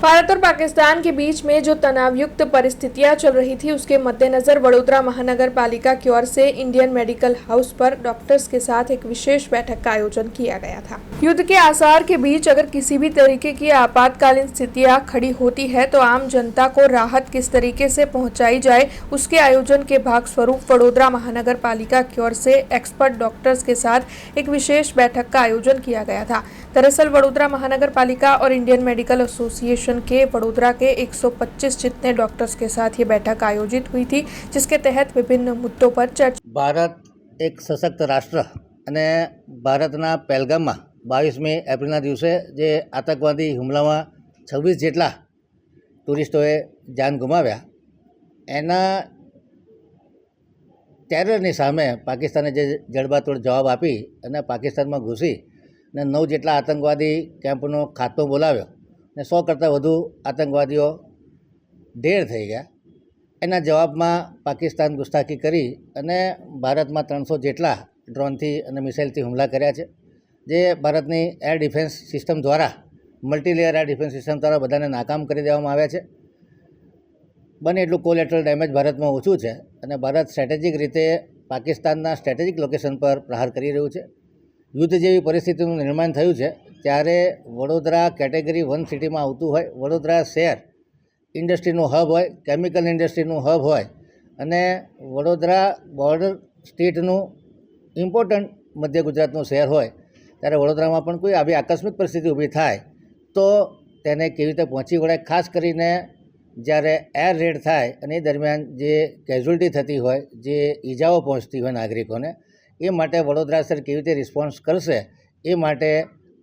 भारत और पाकिस्तान के बीच में जो तनावयुक्त परिस्थितियां चल रही थी, उसके मद्देनजर वडोदरा महानगर पालिका की ओर से इंडियन मेडिकल हाउस पर डॉक्टर्स के साथ एक विशेष बैठक का आयोजन किया गया था। युद्ध के आसार के बीच अगर किसी भी तरीके की आपातकालीन स्थितियां खड़ी होती है तो आम जनता को राहत किस तरीके से पहुंचाई जाए, उसके आयोजन के भाग स्वरूप वडोदरा महानगर पालिका की ओर से एक्सपर्ट डॉक्टर्स के साथ एक विशेष बैठक का आयोजन किया गया था। दरअसल वडोदरा महानगर पालिका और इंडियन मेडिकल एसोसिएशन के वडोदरा के 125 जितने डॉक्टर्स के साथ ये बैठक आयोजित हुई थी, जिसके तहत विभिन्न मुद्दों पर चर्चा। भारत एक सशक्त राष्ट्र અને ભારતના પહેલગામમાં 22મી એપ્રિલના દિવસે જે આતંકવાદી હુમલામાં 26 જેટલા ટુરિસ્ટોએ જાન ગુમાવ્યા, એના ટેરરની સામે પાકિસ્તાને જે જડબાતોડ જવાબ આપી અને પાકિસ્તાનમાં ઘૂસી અને 9 જેટલા આતંકવાદી કેમ્પનો ખાત્મો બોલાવ્યો અને 100 કરતાં વધુ આતંકવાદીઓ ઢેર થઈ ગયા। એના જવાબમાં પાકિસ્તાન ગુસ્તાખી કરી અને ભારતમાં 300 જેટલા ડ્રોનથી અને મિસાઇલથી હુમલા કર્યા છે, જે ભારતની એર ડિફેન્સ સિસ્ટમ દ્વારા મલ્ટીલેયર એર ડિફેન્સ સિસ્ટમ દ્વારા બધાને નાકામ કરી દેવામાં આવ્યા છે। બને એટલું કોલેટરલ ડેમેજ ભારતમાં ઓછું છે અને ભારત સ્ટ્રેટેજિક રીતે પાકિસ્તાનના સ્ટ્રેટેજિક લોકેશન પર પ્રહાર કરી રહ્યું છે। યુદ્ધ જેવી પરિસ્થિતિનું નિર્માણ થયું છે ત્યારે વડોદરા કેટેગરી 1 સિટીમાં આવતું હોય, વડોદરા શહેર ઇન્ડસ્ટ્રીનું હબ હોય, કેમિકલ ઇન્ડસ્ટ્રીનું હબ હોય અને વડોદરા બોર્ડર સ્ટેટનું ઇમ્પોર્ટન્ટ મધ્ય ગુજરાતનું શહેર હોય, ત્યારે વડોદરામાં પણ કોઈ આવી આકસ્મિક પરિસ્થિતિ ઊભી થાય તો તેને કેવી રીતે પહોંચી વળાય। ખાસ કરીને જ્યારે એર રેડ થાય અને એ દરમિયાન જે કેઝ્યુઅલ્ટી થતી હોય, જે ઈજાઓ પહોંચતી હોય નાગરિકોને, એ માટે વડોદરા શહેર કેવી રીતે રિસ્પોન્સ કરશે એ માટે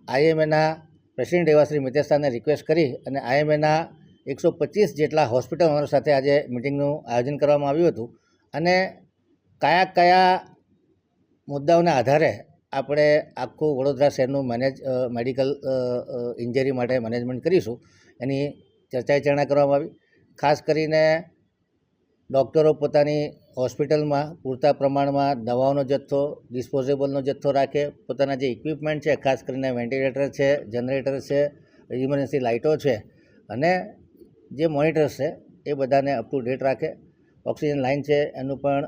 આઈએમએના પ્રેસિડેન્ટ એવા શ્રી મિતેશ શાહને રિક્વેસ્ટ કરી અને આઈએમએના 125 જેટલા હોસ્પિટલ ઓનર સાથે આજે મિટિંગનું આયોજન કરવામાં આવ્યું હતું અને કયા મુદ્દાઓના આધારે આપણે આખું વડોદરા શહેરનું મેડિકલ ઇન્જરી માટે મેનેજમેન્ટ કરીશું એની ચર્ચા વિચારણા કરવામાં આવી। ખાસ કરીને ડૉક્ટરો પોતાની હોસ્પિટલમાં પૂરતા પ્રમાણમાં દવાઓનો જથ્થો, ડિસ્પોઝેબલનો જથ્થો રાખે, પોતાના જે ઇક્વિપમેન્ટ છે, ખાસ કરીને વેન્ટિલેટર છે, જનરેટર છે, ઇમરજન્સી લાઇટો છે અને જે મોનિટર્સ છે એ બધાને અપ ટુ ડેટ રાખે। ઓક્સિજન લાઇન છે એનું પણ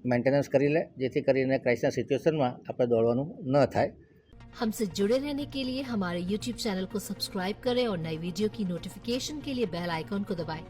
મેન્ટેનન્સ કરી ले, જેથી કરીને ક્રાઇસિસ સિચ્યુએશનમાં આપણે દોડવાનું ન થાય। हमसे जुड़े रहने के लिए हमारे YouTube चैनल को सब्सक्राइब करें और नई वीडियो की नोटिफिकेशन के लिए बेल आइकॉन को दबाएं।